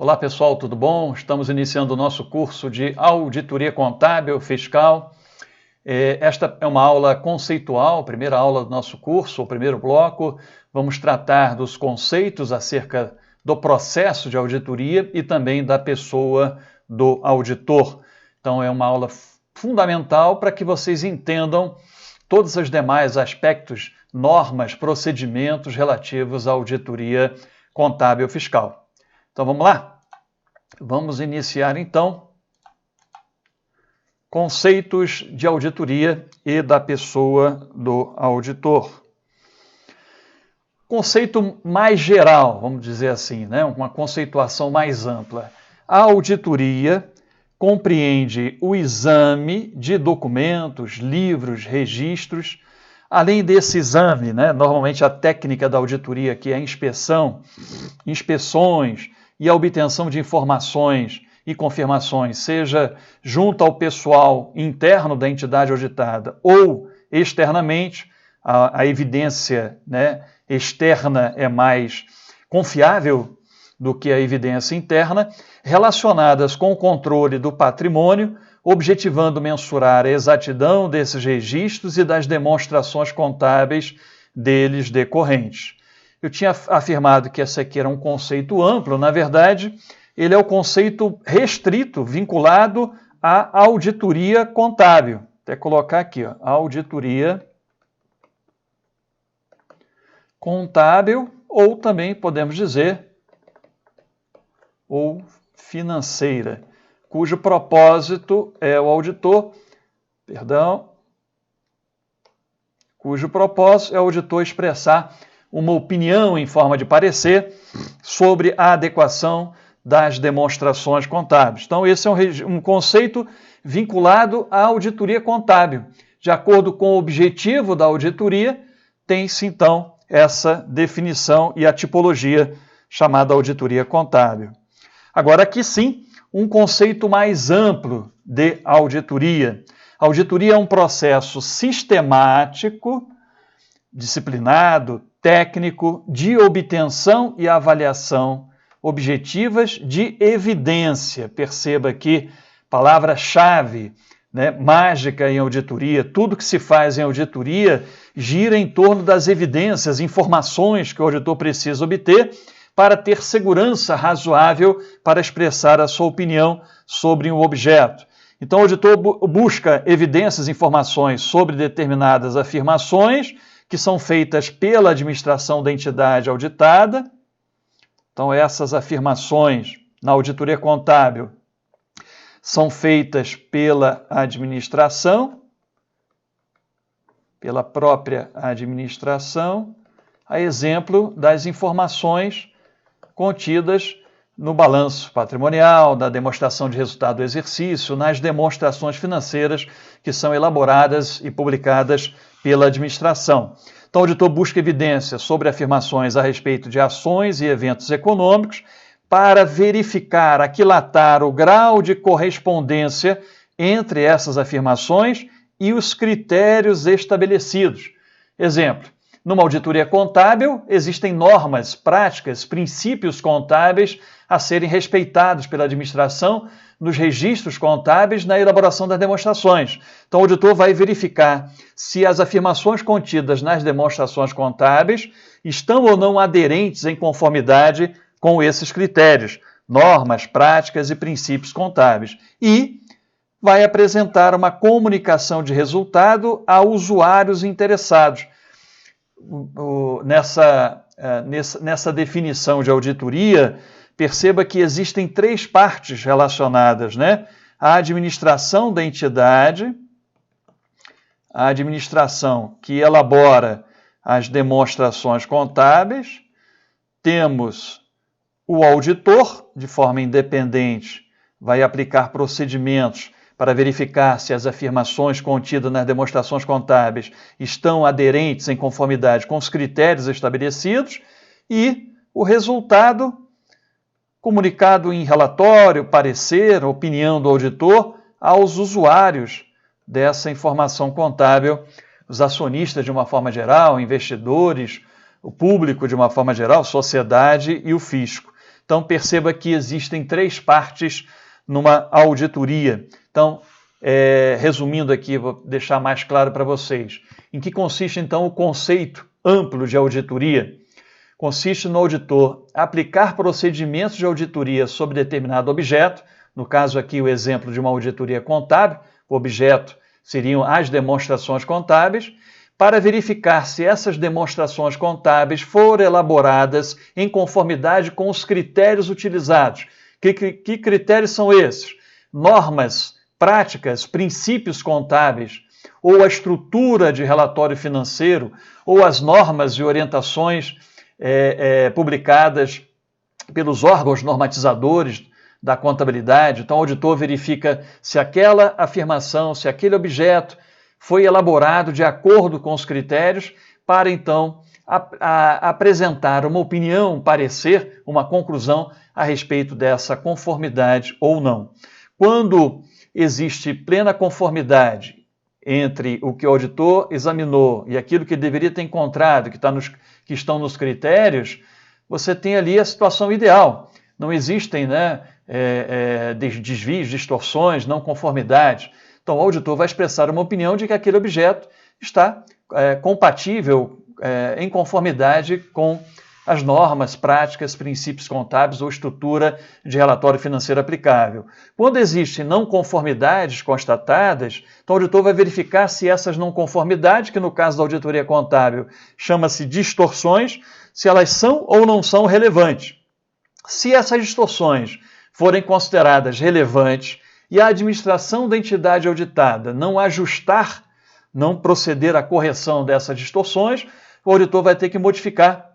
Olá pessoal, tudo bom? Estamos iniciando o nosso curso de Auditoria Contábil Fiscal. Esta é uma aula conceitual, primeira aula do nosso curso, o primeiro bloco. Vamos tratar dos conceitos acerca do processo de auditoria e também da pessoa do auditor. Então é uma aula fundamental para que vocês entendam todos os demais aspectos, normas, procedimentos relativos à auditoria contábil fiscal. Então vamos lá? Vamos iniciar então conceitos de auditoria e da pessoa do auditor. Conceito mais geral, vamos dizer assim, né? Uma conceituação mais ampla. A auditoria compreende o exame de documentos, livros, registros. Além desse exame, né? Normalmente a técnica da auditoria aqui é a inspeção, inspeções e a obtenção de informações e confirmações, seja junto ao pessoal interno da entidade auditada ou externamente. A evidência, né, externa é mais confiável do que a evidência interna, relacionadas com o controle do patrimônio, objetivando mensurar a exatidão desses registros e das demonstrações contábeis deles decorrentes. Eu tinha afirmado que esse aqui era um conceito amplo, na verdade, ele é o conceito restrito, vinculado à auditoria contábil. Até colocar aqui, ó, auditoria contábil, ou também podemos dizer, ou financeira, cujo propósito é o auditor, cujo propósito é o auditor expressar uma opinião em forma de parecer sobre a adequação das demonstrações contábeis. Então, esse é um conceito vinculado à auditoria contábil. De acordo com o objetivo da auditoria, tem-se, então, essa definição e a tipologia chamada auditoria contábil. Agora, aqui sim, um conceito mais amplo de auditoria. A auditoria é um processo sistemático, disciplinado, técnico, de obtenção e avaliação objetivas de evidência. Perceba aqui, palavra-chave, né, mágica em auditoria. Tudo que se faz em auditoria gira em torno das evidências, informações que o auditor precisa obter para ter segurança razoável para expressar a sua opinião sobre um objeto. Então, o auditor busca evidências, informações sobre determinadas afirmações que são feitas pela administração da entidade auditada. Então, essas afirmações na auditoria contábil são feitas pela administração, pela própria administração, a exemplo das informações contidas no balanço patrimonial, da demonstração de resultado do exercício, nas demonstrações financeiras que são elaboradas e publicadas pela administração. Então, o auditor busca evidências sobre afirmações a respeito de ações e eventos econômicos para verificar, aquilatar o grau de correspondência entre essas afirmações e os critérios estabelecidos. Exemplo, numa auditoria contábil, existem normas, práticas, princípios contábeis a serem respeitados pela administração nos registros contábeis na elaboração das demonstrações. Então, o auditor vai verificar se as afirmações contidas nas demonstrações contábeis estão ou não aderentes em conformidade com esses critérios, normas, práticas e princípios contábeis. E vai apresentar uma comunicação de resultado a usuários interessados. Nessa definição de auditoria, perceba que existem três partes relacionadas, né? A administração da entidade, a administração que elabora as demonstrações contábeis, temos o auditor, de forma independente, vai aplicar procedimentos para verificar se as afirmações contidas nas demonstrações contábeis estão aderentes em conformidade com os critérios estabelecidos, e o resultado, comunicado em relatório, parecer, opinião do auditor, aos usuários dessa informação contábil, os acionistas de uma forma geral, investidores, o público de uma forma geral, sociedade e o fisco. Então, perceba que existem 3 partes numa auditoria. Então, resumindo aqui, vou deixar mais claro para vocês. Em que consiste, então, o conceito amplo de auditoria? Consiste no auditor aplicar procedimentos de auditoria sobre determinado objeto, no caso aqui o exemplo de uma auditoria contábil, o objeto seriam as demonstrações contábeis, para verificar se essas demonstrações contábeis foram elaboradas em conformidade com os critérios utilizados. Que critérios são esses? Normas, práticas, princípios contábeis, ou a estrutura de relatório financeiro, ou as normas e orientações publicadas pelos órgãos normatizadores da contabilidade. Então, o auditor verifica se aquela afirmação, se aquele objeto foi elaborado de acordo com os critérios para, então, apresentar uma opinião, um parecer, uma conclusão a respeito dessa conformidade ou não. Quando existe plena conformidade entre o que o auditor examinou e aquilo que deveria ter encontrado, que estão nos critérios, você tem ali a situação ideal. Não existem desvios, distorções, não conformidades. Então, o auditor vai expressar uma opinião de que aquele objeto está compatível, em conformidade com as normas, práticas, princípios contábeis ou estrutura de relatório financeiro aplicável. Quando existem não conformidades constatadas, então o auditor vai verificar se essas não conformidades, que no caso da auditoria contábil chama-se distorções, se elas são ou não são relevantes. Se essas distorções forem consideradas relevantes e a administração da entidade auditada não ajustar, não proceder à correção dessas distorções, o auditor vai ter que modificar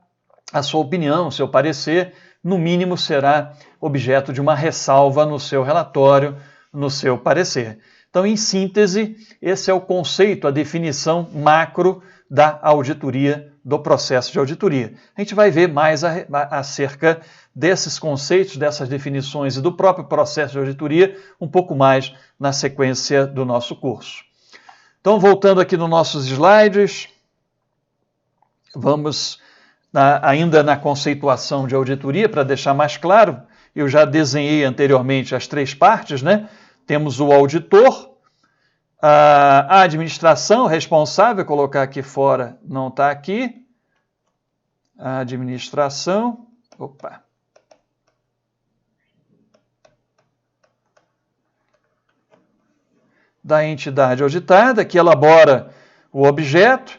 a sua opinião, seu parecer, no mínimo será objeto de uma ressalva no seu relatório, no seu parecer. Então, em síntese, esse é o conceito, a definição macro da auditoria, do processo de auditoria. A gente vai ver mais acerca desses conceitos, dessas definições e do próprio processo de auditoria um pouco mais na sequência do nosso curso. Então, voltando aqui nos nossos slides, vamos ainda na conceituação de auditoria, para deixar mais claro, eu já desenhei anteriormente as 3 partes, né? Temos o auditor, a administração responsável, colocar aqui fora, não está aqui, a administração, da entidade auditada, que elabora o objeto,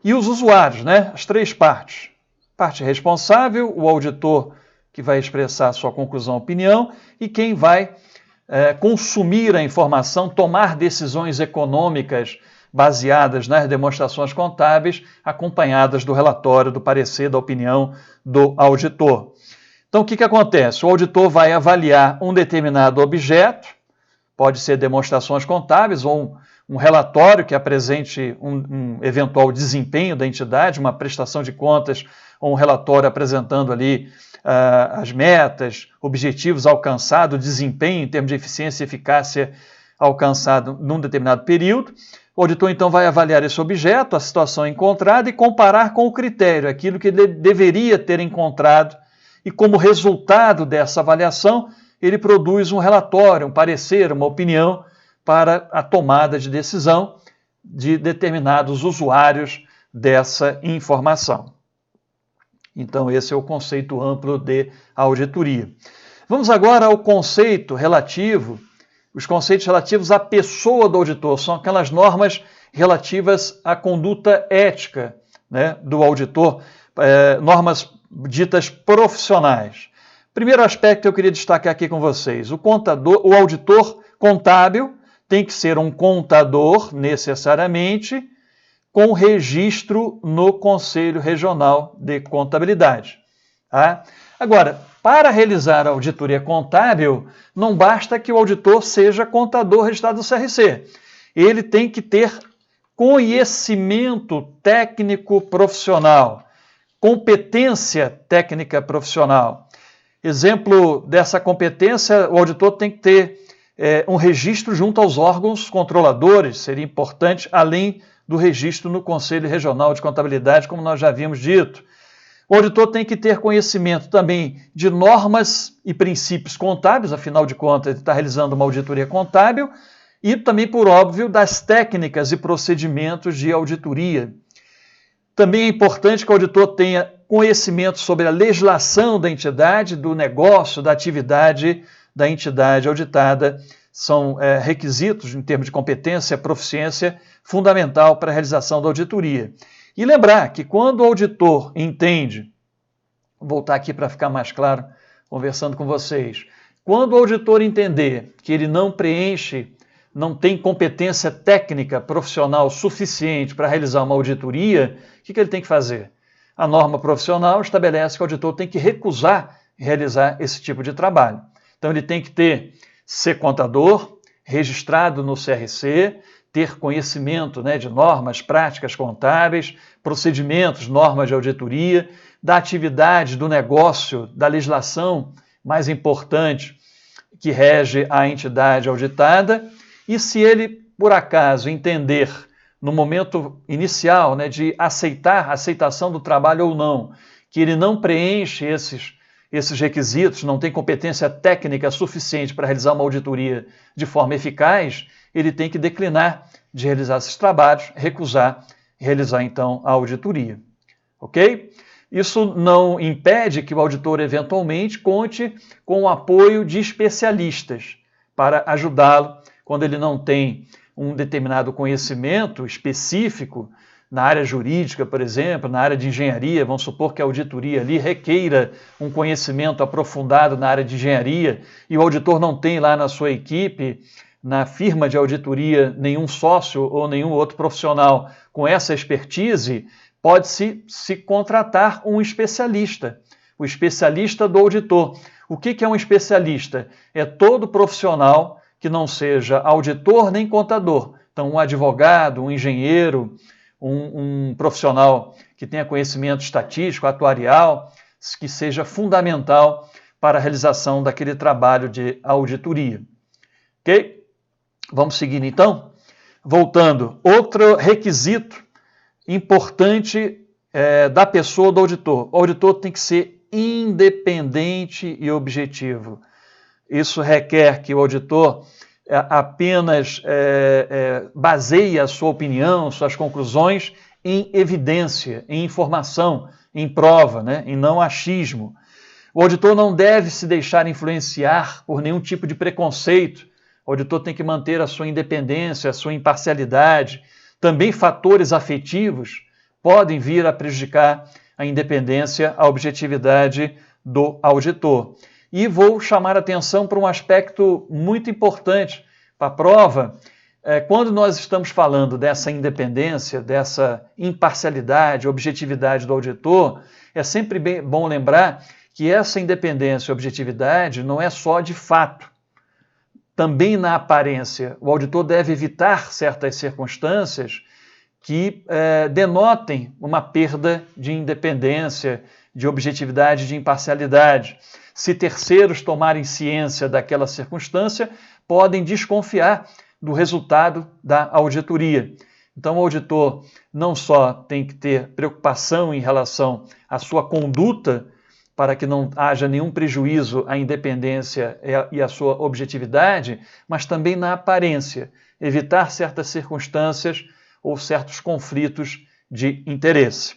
e os usuários, né? As 3 partes. Parte responsável, o auditor que vai expressar sua conclusão, opinião, e quem vai consumir a informação, tomar decisões econômicas baseadas nas demonstrações contábeis, acompanhadas do relatório, do parecer, da opinião do auditor. Então, o que acontece? O auditor vai avaliar um determinado objeto, pode ser demonstrações contábeis ou um relatório que apresente um eventual desempenho da entidade, uma prestação de contas ou um relatório apresentando ali as metas, objetivos alcançados, desempenho em termos de eficiência e eficácia alcançado num determinado período. O auditor, então, vai avaliar esse objeto, a situação encontrada e comparar com o critério, aquilo que ele deveria ter encontrado. E como resultado dessa avaliação, ele produz um relatório, um parecer, uma opinião para a tomada de decisão de determinados usuários dessa informação. Então, esse é o conceito amplo de auditoria. Vamos agora ao conceito relativo, os conceitos relativos à pessoa do auditor, são aquelas normas relativas à conduta ética, né, do auditor, normas ditas profissionais. Primeiro aspecto que eu queria destacar aqui com vocês, o auditor contábil tem que ser um contador, necessariamente, com registro no Conselho Regional de Contabilidade. Tá? Agora, para realizar a auditoria contábil, não basta que o auditor seja contador registrado no CRC. Ele tem que ter conhecimento técnico profissional, competência técnica profissional. Exemplo dessa competência, o auditor tem que ter um registro junto aos órgãos controladores, seria importante, além do registro no Conselho Regional de Contabilidade, como nós já havíamos dito. O auditor tem que ter conhecimento também de normas e princípios contábeis, afinal de contas, ele está realizando uma auditoria contábil, e também, por óbvio, das técnicas e procedimentos de auditoria. Também é importante que o auditor tenha conhecimento sobre a legislação da entidade, do negócio, da atividade da entidade auditada. São requisitos, em termos de competência e proficiência, fundamental para a realização da auditoria. E lembrar que quando o auditor entende, vou voltar aqui para ficar mais claro, conversando com vocês, quando o auditor entender que ele não preenche, não tem competência técnica, profissional suficiente para realizar uma auditoria, o que ele tem que fazer? A norma profissional estabelece que o auditor tem que recusar realizar esse tipo de trabalho. Então ele tem que ser contador, registrado no CRC, ter conhecimento de normas, práticas contábeis, procedimentos, normas de auditoria, da atividade, do negócio, da legislação mais importante que rege a entidade auditada. E se ele, por acaso, entender no momento inicial de aceitação do trabalho ou não, que ele não preenche esses requisitos, não tem competência técnica suficiente para realizar uma auditoria de forma eficaz, ele tem que declinar de realizar esses trabalhos, recusar realizar então a auditoria. Ok? Isso não impede que o auditor eventualmente conte com o apoio de especialistas para ajudá-lo quando ele não tem um determinado conhecimento específico na área jurídica, por exemplo, na área de engenharia. Vamos supor que a auditoria ali requeira um conhecimento aprofundado na área de engenharia e o auditor não tem lá na sua equipe, na firma de auditoria, nenhum sócio ou nenhum outro profissional com essa expertise, pode-se contratar um especialista, o especialista do auditor. O que é um especialista? É todo profissional que não seja auditor nem contador. Então, um advogado, um engenheiro, um profissional que tenha conhecimento estatístico, atuarial, que seja fundamental para a realização daquele trabalho de auditoria. Ok? Vamos seguindo então? Voltando, outro requisito importante da pessoa do auditor. O auditor tem que ser independente e objetivo. Isso requer que o auditor apenas baseie a sua opinião, suas conclusões em evidência, em informação, em prova, em não achismo. O auditor não deve se deixar influenciar por nenhum tipo de preconceito. O auditor tem que manter a sua independência, a sua imparcialidade. Também fatores afetivos podem vir a prejudicar a independência, a objetividade do auditor. E vou chamar a atenção para um aspecto muito importante para a prova. Quando nós estamos falando dessa independência, dessa imparcialidade, objetividade do auditor, é sempre bom lembrar que essa independência e objetividade não é só de fato. Também na aparência, o auditor deve evitar certas circunstâncias que denotem uma perda de independência, de objetividade, de imparcialidade. Se terceiros tomarem ciência daquela circunstância, podem desconfiar do resultado da auditoria. Então, o auditor não só tem que ter preocupação em relação à sua conduta, para que não haja nenhum prejuízo à independência e à sua objetividade, mas também na aparência, evitar certas circunstâncias ou certos conflitos de interesse.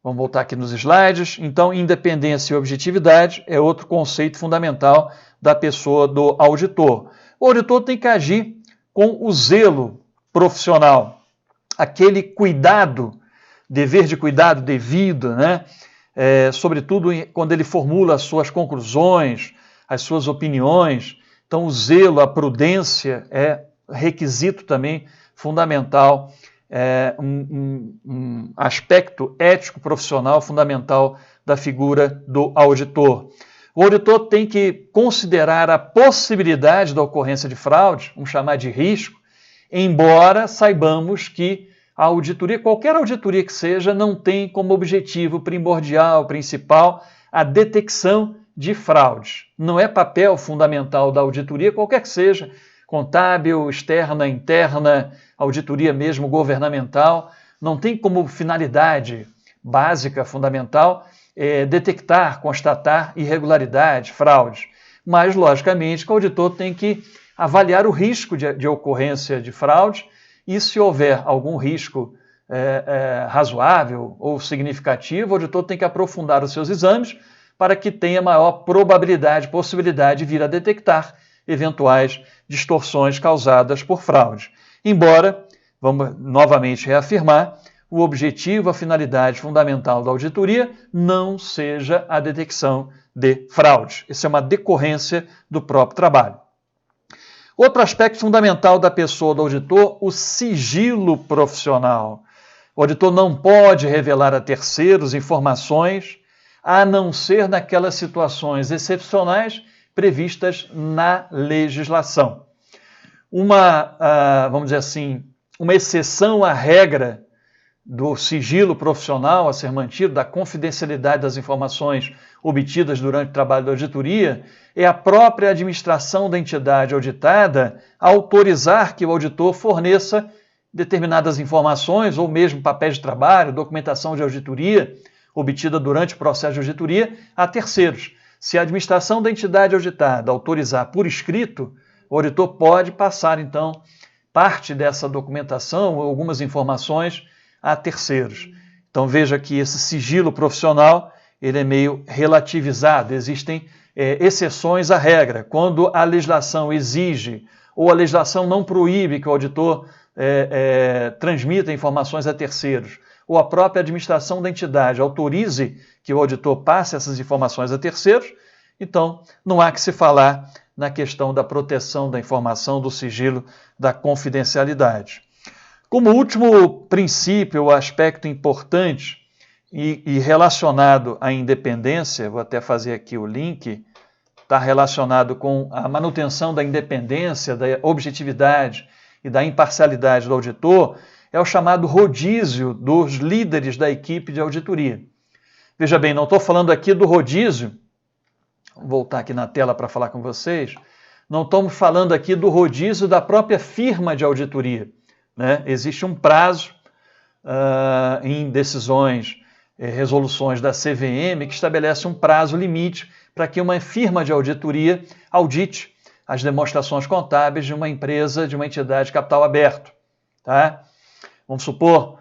Vamos voltar aqui nos slides. Então, independência e objetividade é outro conceito fundamental da pessoa do auditor. O auditor tem que agir com o zelo profissional, aquele cuidado, dever de cuidado devido, sobretudo quando ele formula as suas conclusões, as suas opiniões. Então, o zelo, a prudência é requisito também fundamental, um aspecto ético profissional fundamental da figura do auditor. O auditor tem que considerar a possibilidade da ocorrência de fraude, vamos chamar de risco, embora saibamos que a auditoria, qualquer auditoria que seja, não tem como objetivo primordial, principal, a detecção de fraudes. Não é papel fundamental da auditoria, qualquer que seja, contábil, externa, interna, auditoria mesmo governamental, não tem como finalidade básica, fundamental, detectar, constatar irregularidades, fraudes. Mas, logicamente, que o auditor tem que avaliar o risco de ocorrência de fraude e, se houver algum risco razoável ou significativo, o auditor tem que aprofundar os seus exames para que tenha maior probabilidade, possibilidade de vir a detectar eventuais distorções causadas por fraude. Embora, vamos novamente reafirmar, o objetivo, a finalidade fundamental da auditoria não seja a detecção de fraude. Isso é uma decorrência do próprio trabalho. Outro aspecto fundamental da pessoa do auditor, o sigilo profissional. O auditor não pode revelar a terceiros informações, a não ser naquelas situações excepcionais previstas na legislação. Vamos dizer assim, uma exceção à regra do sigilo profissional a ser mantido, da confidencialidade das informações obtidas durante o trabalho da auditoria, é a própria administração da entidade auditada autorizar que o auditor forneça determinadas informações, ou mesmo papéis de trabalho, documentação de auditoria, obtida durante o processo de auditoria, a terceiros. Se a administração da entidade auditada autorizar por escrito, o auditor pode passar, então, parte dessa documentação ou algumas informações a terceiros. Então veja que esse sigilo profissional ele é meio relativizado, existem exceções à regra. Quando a legislação exige ou a legislação não proíbe que o auditor transmita informações a terceiros, ou a própria administração da entidade autorize que o auditor passe essas informações a terceiros, então não há que se falar na questão da proteção da informação, do sigilo, da confidencialidade. Como último princípio, ou aspecto importante e relacionado à independência, vou até fazer aqui o link, está relacionado com a manutenção da independência, da objetividade e da imparcialidade do auditor, é o chamado rodízio dos líderes da equipe de auditoria. Veja bem, não estou falando aqui do rodízio, vou voltar aqui na tela para falar com vocês, não estamos falando aqui do rodízio da própria firma de auditoria. Né? Existe um prazo em decisões, resoluções da CVM, que estabelece um prazo limite para que uma firma de auditoria audite as demonstrações contábeis de uma empresa, de uma entidade de capital aberto. Tá? Vamos supor,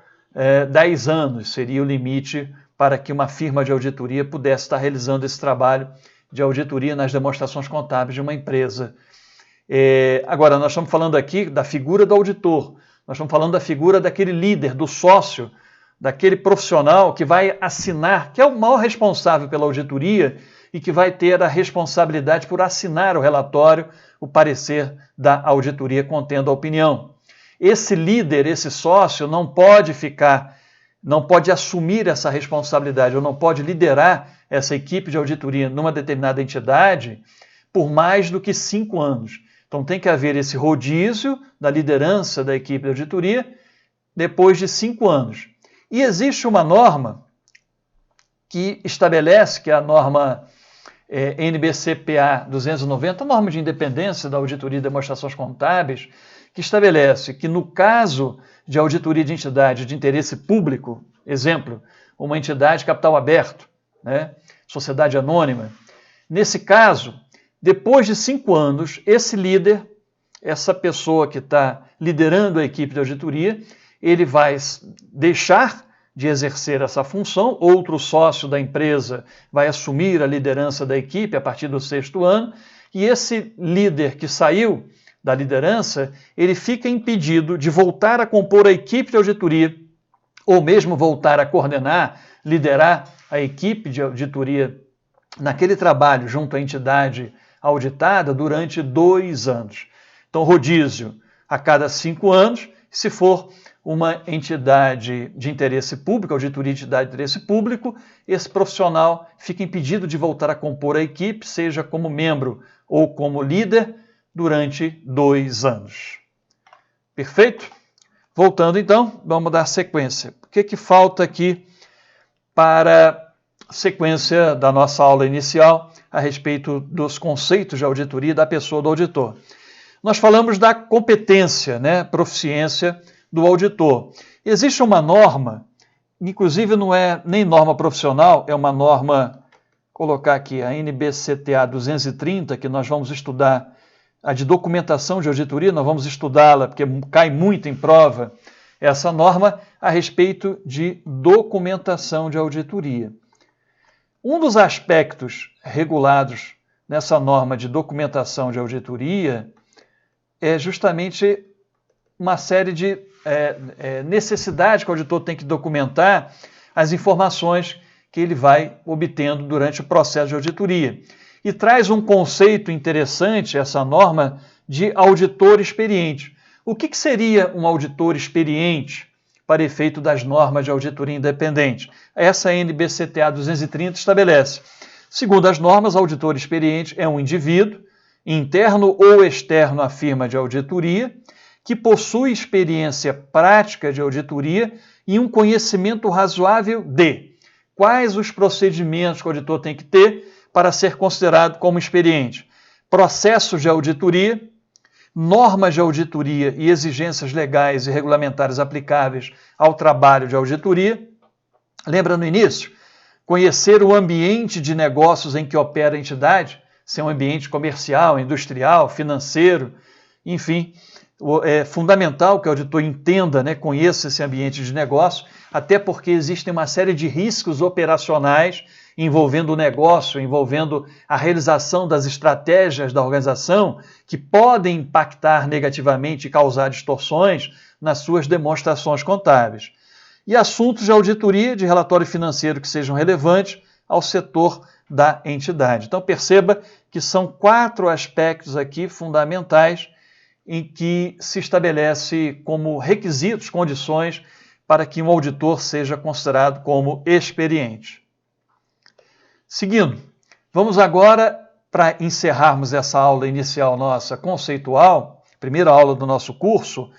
10 anos seria o limite para que uma firma de auditoria pudesse estar realizando esse trabalho de auditoria nas demonstrações contábeis de uma empresa. Agora, nós estamos falando aqui da figura do auditor, nós estamos falando da figura daquele líder, do sócio, daquele profissional que vai assinar, que é o maior responsável pela auditoria e que vai ter a responsabilidade por assinar o relatório, o parecer da auditoria contendo a opinião. Esse líder, esse sócio, não pode assumir essa responsabilidade, ou não pode liderar essa equipe de auditoria numa determinada entidade por mais do que 5 anos. Então tem que haver esse rodízio da liderança da equipe de auditoria depois de 5 anos. E existe uma norma que estabelece, que é a norma NBCPA 290, a norma de independência da auditoria e demonstrações contábeis, que estabelece que no caso de auditoria de entidade de interesse público, exemplo, uma entidade de capital aberto, né, sociedade anônima, nesse caso, depois de 5 anos, esse líder, essa pessoa que está liderando a equipe de auditoria, ele vai deixar de exercer essa função, outro sócio da empresa vai assumir a liderança da equipe a partir do 6º ano, e esse líder que saiu da liderança, ele fica impedido de voltar a compor a equipe de auditoria, ou mesmo voltar a coordenar, liderar a equipe de auditoria naquele trabalho junto à entidade auditada durante 2 anos. Então, rodízio a cada 5 anos, se for uma entidade de interesse público, auditoria de entidade de interesse público, esse profissional fica impedido de voltar a compor a equipe, seja como membro ou como líder, durante 2 anos. Perfeito? Voltando então, vamos dar sequência. O que falta aqui para a sequência da nossa aula inicial a respeito dos conceitos de auditoria da pessoa do auditor? Nós falamos da competência, né, proficiência do auditor. Existe uma norma inclusive não é nem norma profissional, é uma norma, colocar aqui, a NBCTA 230, que nós vamos estudar, a de documentação de auditoria, nós vamos estudá-la, porque cai muito em prova essa norma a respeito de documentação de auditoria. Um dos aspectos regulados nessa norma de documentação de auditoria é justamente uma série de necessidades que o auditor tem que documentar as informações que ele vai obtendo durante o processo de auditoria. E traz um conceito interessante, essa norma, de auditor experiente. O que seria um auditor experiente para efeito das normas de auditoria independente? Essa NBCTA 230 estabelece. Segundo as normas, auditor experiente é um indivíduo, interno ou externo à firma de auditoria, que possui experiência prática de auditoria e um conhecimento razoável de quais os procedimentos que o auditor tem que ter para ser considerado como experiente, processos de auditoria, normas de auditoria e exigências legais e regulamentares aplicáveis ao trabalho de auditoria. Lembra no início? Conhecer o ambiente de negócios em que opera a entidade, se é um ambiente comercial, industrial, financeiro, enfim. É fundamental que o auditor entenda, conheça esse ambiente de negócio, até porque existem uma série de riscos operacionais envolvendo o negócio, envolvendo a realização das estratégias da organização, que podem impactar negativamente e causar distorções nas suas demonstrações contábeis. E assuntos de auditoria, de relatório financeiro que sejam relevantes ao setor da entidade. Então perceba que são 4 aspectos aqui fundamentais em que se estabelece como requisitos, condições para que um auditor seja considerado como experiente. Seguindo, vamos agora, para encerrarmos essa aula inicial nossa conceitual, primeira aula do nosso curso,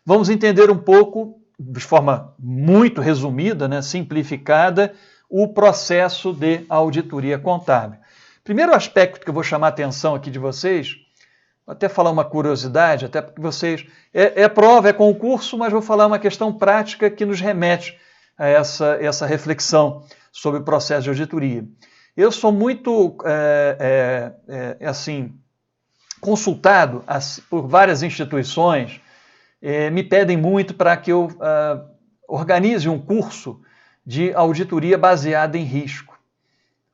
vamos entender um pouco, de forma muito resumida, simplificada, o processo de auditoria contábil. Primeiro aspecto que eu vou chamar a atenção aqui de vocês, vou até falar uma curiosidade, até porque vocês... É prova, é concurso, mas vou falar uma questão prática que nos remete a essa reflexão sobre o processo de auditoria. Eu sou muito, consultado por várias instituições, me pedem muito para que eu organize um curso de auditoria baseada em risco,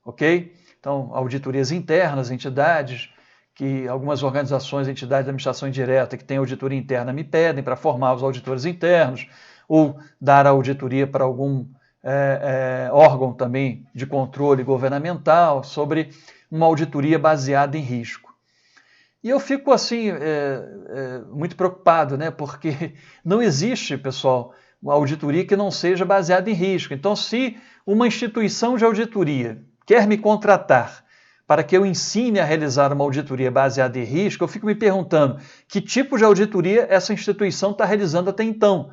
ok? Então, auditorias internas, entidades, que algumas organizações, entidades de administração indireta que têm auditoria interna me pedem para formar os auditores internos ou dar auditoria para algum órgão também de controle governamental sobre uma auditoria baseada em risco. E eu fico assim, muito preocupado, porque não existe, pessoal, uma auditoria que não seja baseada em risco. Então, se uma instituição de auditoria quer me contratar para que eu ensine a realizar uma auditoria baseada em risco, eu fico me perguntando que tipo de auditoria essa instituição está realizando até então.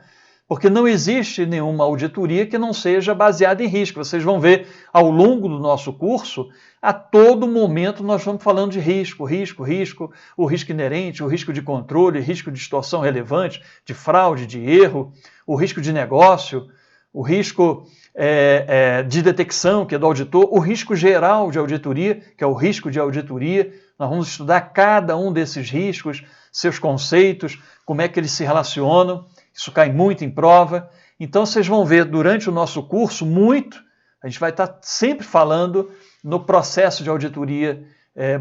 Porque não existe nenhuma auditoria que não seja baseada em risco. Vocês vão ver ao longo do nosso curso, a todo momento nós vamos falando de risco, o risco inerente, o risco de controle, risco de distorção relevante, de fraude, de erro, o risco de negócio, o risco de detecção, que é do auditor, o risco geral de auditoria, que é o risco de auditoria. Nós vamos estudar cada um desses riscos, seus conceitos, como é que eles se relacionam. Isso cai muito em prova. Então, vocês vão ver durante o nosso curso a gente vai estar sempre falando no processo de auditoria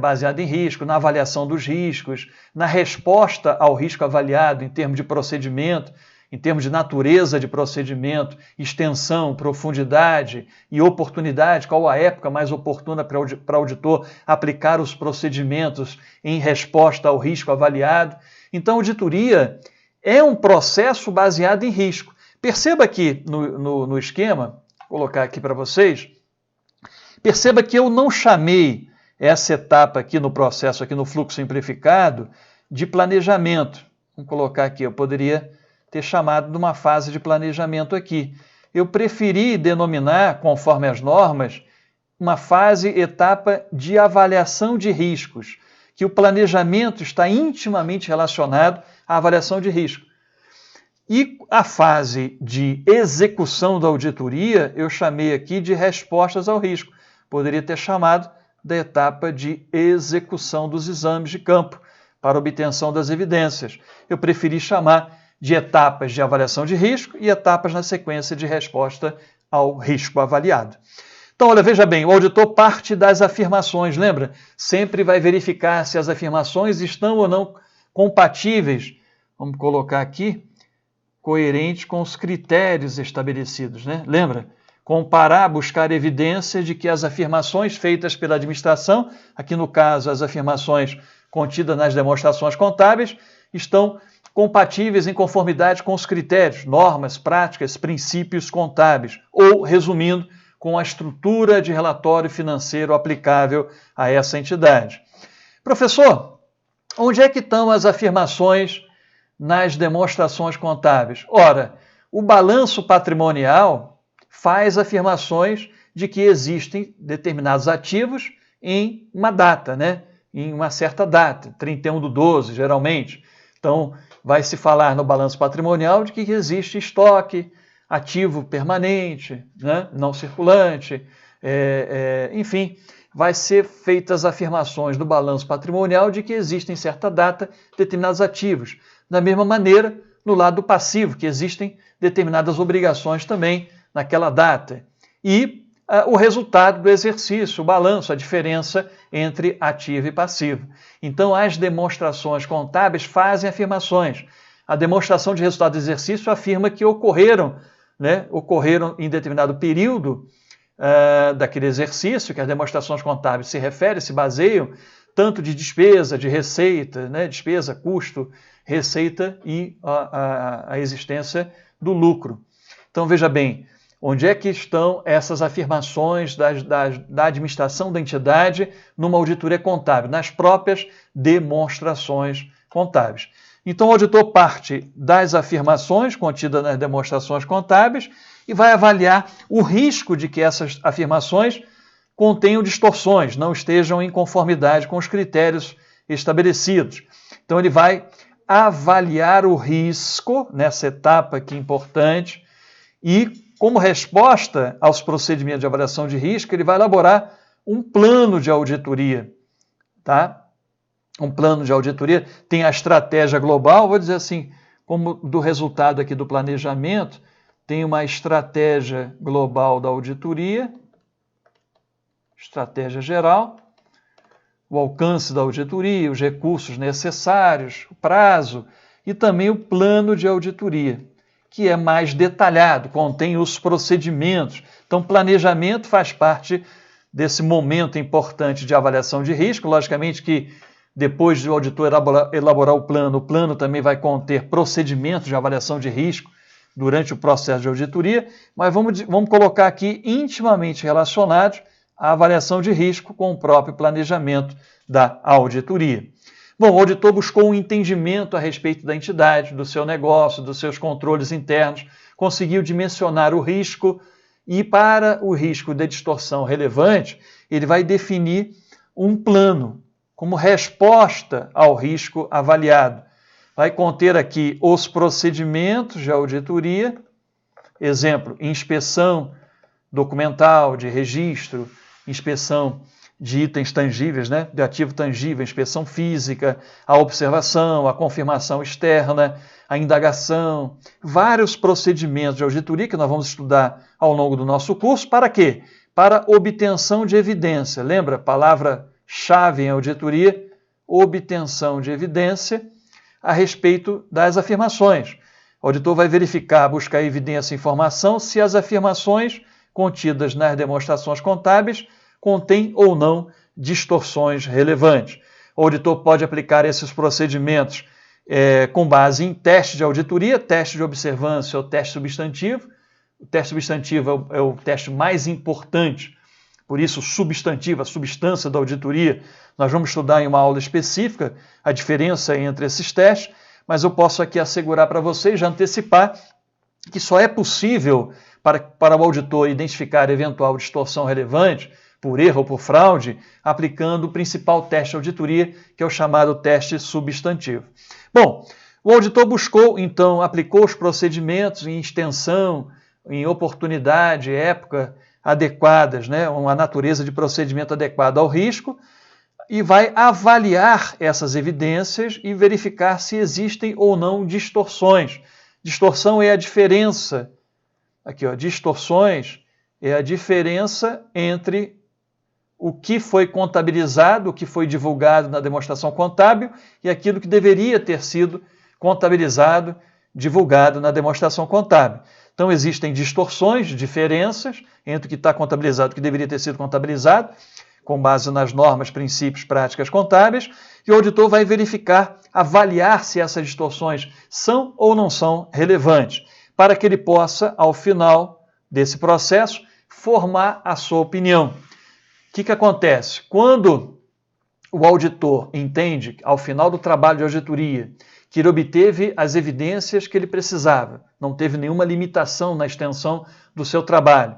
baseado em risco, na avaliação dos riscos, na resposta ao risco avaliado em termos de procedimento, em termos de natureza de procedimento, extensão, profundidade e oportunidade, qual a época mais oportuna para o auditor aplicar os procedimentos em resposta ao risco avaliado. Então, a auditoria é um processo baseado em risco. Perceba aqui no esquema, vou colocar aqui para vocês, perceba que eu não chamei essa etapa aqui no processo, aqui no fluxo simplificado, de planejamento. Vamos colocar aqui, eu poderia ter chamado de uma fase de planejamento aqui. Eu preferi denominar, conforme as normas, uma etapa de avaliação de riscos, que o planejamento está intimamente relacionado à avaliação de risco. E a fase de execução da auditoria, eu chamei aqui de respostas ao risco. Poderia ter chamado da etapa de execução dos exames de campo para obtenção das evidências. Eu preferi chamar de etapas de avaliação de risco e etapas na sequência de resposta ao risco avaliado. Então, olha, veja bem, o auditor parte das afirmações, lembra? Sempre vai verificar se as afirmações estão ou não compatíveis, vamos colocar aqui, coerente com os critérios estabelecidos, né? Lembra? Comparar, buscar evidência de que as afirmações feitas pela administração, aqui no caso as afirmações contidas nas demonstrações contábeis, estão compatíveis em conformidade com os critérios, normas, práticas, princípios contábeis, ou, resumindo, com a estrutura de relatório financeiro aplicável a essa entidade. Professor, onde é que estão as afirmações nas demonstrações contábeis? Ora, o balanço patrimonial faz afirmações de que existem determinados ativos em uma data, né? Em uma certa data, 31/12, geralmente. Então, vai se falar no balanço patrimonial de que existe estoque, ativo permanente, né? Não circulante, enfim, vai ser feitas afirmações do balanço patrimonial de que existem em certa data determinados ativos. Da mesma maneira, no lado passivo, que existem determinadas obrigações também naquela data. E o resultado do exercício, o balanço, a diferença entre ativo e passivo. Então, as demonstrações contábeis fazem afirmações. A demonstração de resultado do exercício afirma que ocorreram em determinado período daquele exercício, que as demonstrações contábeis se referem, se baseiam, tanto de despesa, de receita, né? Despesa, custo, receita e a existência do lucro. Então, veja bem, onde é que estão essas afirmações da administração da entidade numa auditoria contábil? Nas próprias demonstrações contábeis. Então, o auditor parte das afirmações contidas nas demonstrações contábeis e vai avaliar o risco de que essas afirmações contenham distorções, não estejam em conformidade com os critérios estabelecidos. Então, ele vai avaliar o risco, nessa etapa aqui importante, e, como resposta aos procedimentos de avaliação de risco, ele vai elaborar um plano de auditoria, tá? Um plano de auditoria tem a estratégia global, vou dizer assim, como do resultado aqui do planejamento, tem uma estratégia global da auditoria, estratégia geral, o alcance da auditoria, os recursos necessários, o prazo e também o plano de auditoria, que é mais detalhado, contém os procedimentos. Então, planejamento faz parte desse momento importante de avaliação de risco. Logicamente que depois do auditor elaborar o plano também vai conter procedimentos de avaliação de risco durante o processo de auditoria, mas vamos colocar aqui intimamente relacionados à avaliação de risco com o próprio planejamento da auditoria. Bom, o auditor buscou um entendimento a respeito da entidade, do seu negócio, dos seus controles internos, conseguiu dimensionar o risco e, para o risco de distorção relevante, ele vai definir um plano como resposta ao risco avaliado. Vai conter aqui os procedimentos de auditoria, exemplo, inspeção documental, de registro, inspeção de itens tangíveis, né? De ativo tangível, inspeção física, a observação, a confirmação externa, a indagação, vários procedimentos de auditoria que nós vamos estudar ao longo do nosso curso. Para quê? Para obtenção de evidência. Lembra? Palavra-chave em auditoria, obtenção de evidência a respeito das afirmações. O auditor vai verificar, buscar evidência e informação se as afirmações contidas nas demonstrações contábeis contêm ou não distorções relevantes. O auditor pode aplicar esses procedimentos com base em teste de auditoria, teste de observância ou teste substantivo. O teste substantivo é o teste mais importante, por isso substantivo, a substância da auditoria. Nós vamos estudar em uma aula específica a diferença entre esses testes, mas eu posso aqui assegurar para vocês, já antecipar, que só é possível para o auditor identificar eventual distorção relevante, por erro ou por fraude, aplicando o principal teste de auditoria, que é o chamado teste substantivo. Bom, O auditor buscou, então, aplicou os procedimentos em extensão, em oportunidade, época adequadas, né? Uma natureza de procedimento adequada ao risco, e vai avaliar essas evidências e verificar se existem ou não distorções. Distorção é a diferença, aqui ó, distorções é a diferença entre o que foi contabilizado, o que foi divulgado na demonstração contábil e aquilo que deveria ter sido contabilizado, divulgado na demonstração contábil. Então existem distorções, diferenças entre o que está contabilizado e o que deveria ter sido contabilizado, com base nas normas, princípios, práticas contábeis, e o auditor vai verificar, avaliar se essas distorções são ou não são relevantes, para que ele possa, ao final desse processo, formar a sua opinião. O que acontece? Quando o auditor entende, ao final do trabalho de auditoria, que ele obteve as evidências que ele precisava, não teve nenhuma limitação na extensão do seu trabalho,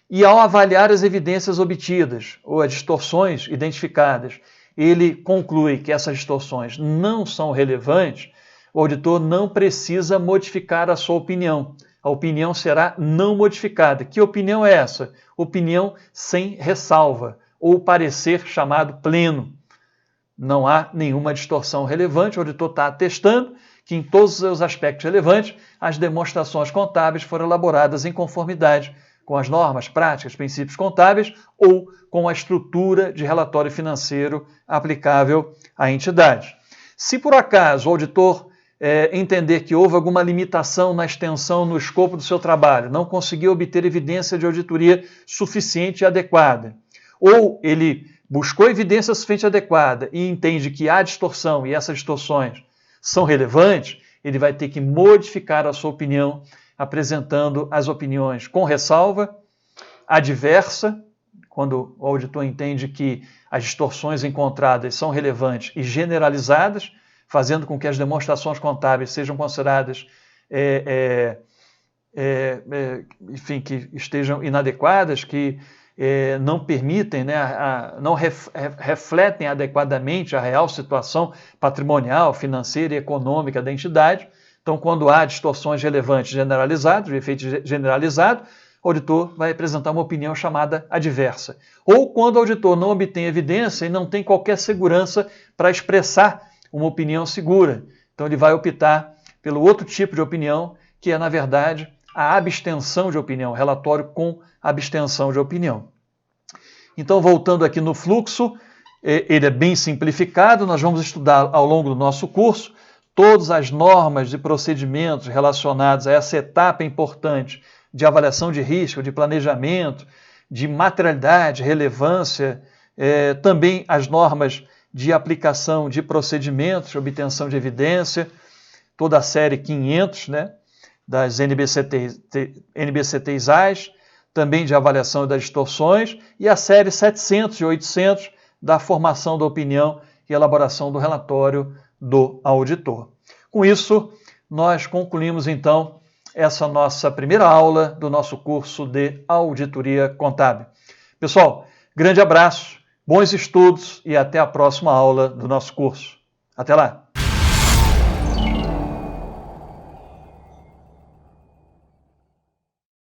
e ao avaliar as evidências obtidas ou as distorções identificadas, ele conclui que essas distorções não são relevantes, o auditor não precisa modificar a sua opinião. A opinião será não modificada. Que opinião é essa? Opinião sem ressalva, ou parecer chamado pleno. Não há nenhuma distorção relevante, o auditor está atestando que em todos os seus aspectos relevantes, as demonstrações contábeis foram elaboradas em conformidade com as normas, práticas, princípios contábeis ou com a estrutura de relatório financeiro aplicável à entidade. Se por acaso o auditor entender que houve alguma limitação na extensão, no escopo do seu trabalho, não conseguiu obter evidência de auditoria suficiente e adequada, ou ele buscou evidência suficiente e adequada e entende que há distorção e essas distorções são relevantes, ele vai ter que modificar a sua opinião, apresentando as opiniões com ressalva, adversa, quando o auditor entende que as distorções encontradas são relevantes e generalizadas, fazendo com que as demonstrações contábeis sejam consideradas, enfim, que estejam inadequadas, que não permitem, né, não refletem adequadamente a real situação patrimonial, financeira e econômica da entidade. Então, quando há distorções relevantes generalizadas, de efeito generalizado, o auditor vai apresentar uma opinião chamada adversa. Ou quando o auditor não obtém evidência e não tem qualquer segurança para expressar uma opinião segura. Então, ele vai optar pelo outro tipo de opinião, que é, na verdade, a abstenção de opinião, relatório com abstenção de opinião. Então, voltando aqui no fluxo, ele é bem simplificado, nós vamos estudar ao longo do nosso curso todas as normas e procedimentos relacionados a essa etapa importante de avaliação de risco, de planejamento, de materialidade, relevância, também as normas de aplicação de procedimentos, de obtenção de evidência, toda a série 500, né, das NBCTs-AIS, também de avaliação das distorções, e a série 700 e 800 da formação da opinião e elaboração do relatório do auditor. Com isso, nós concluímos, então, essa nossa primeira aula do nosso curso de Auditoria Contábil. Pessoal, grande abraço, bons estudos e até a próxima aula do nosso curso. Até lá!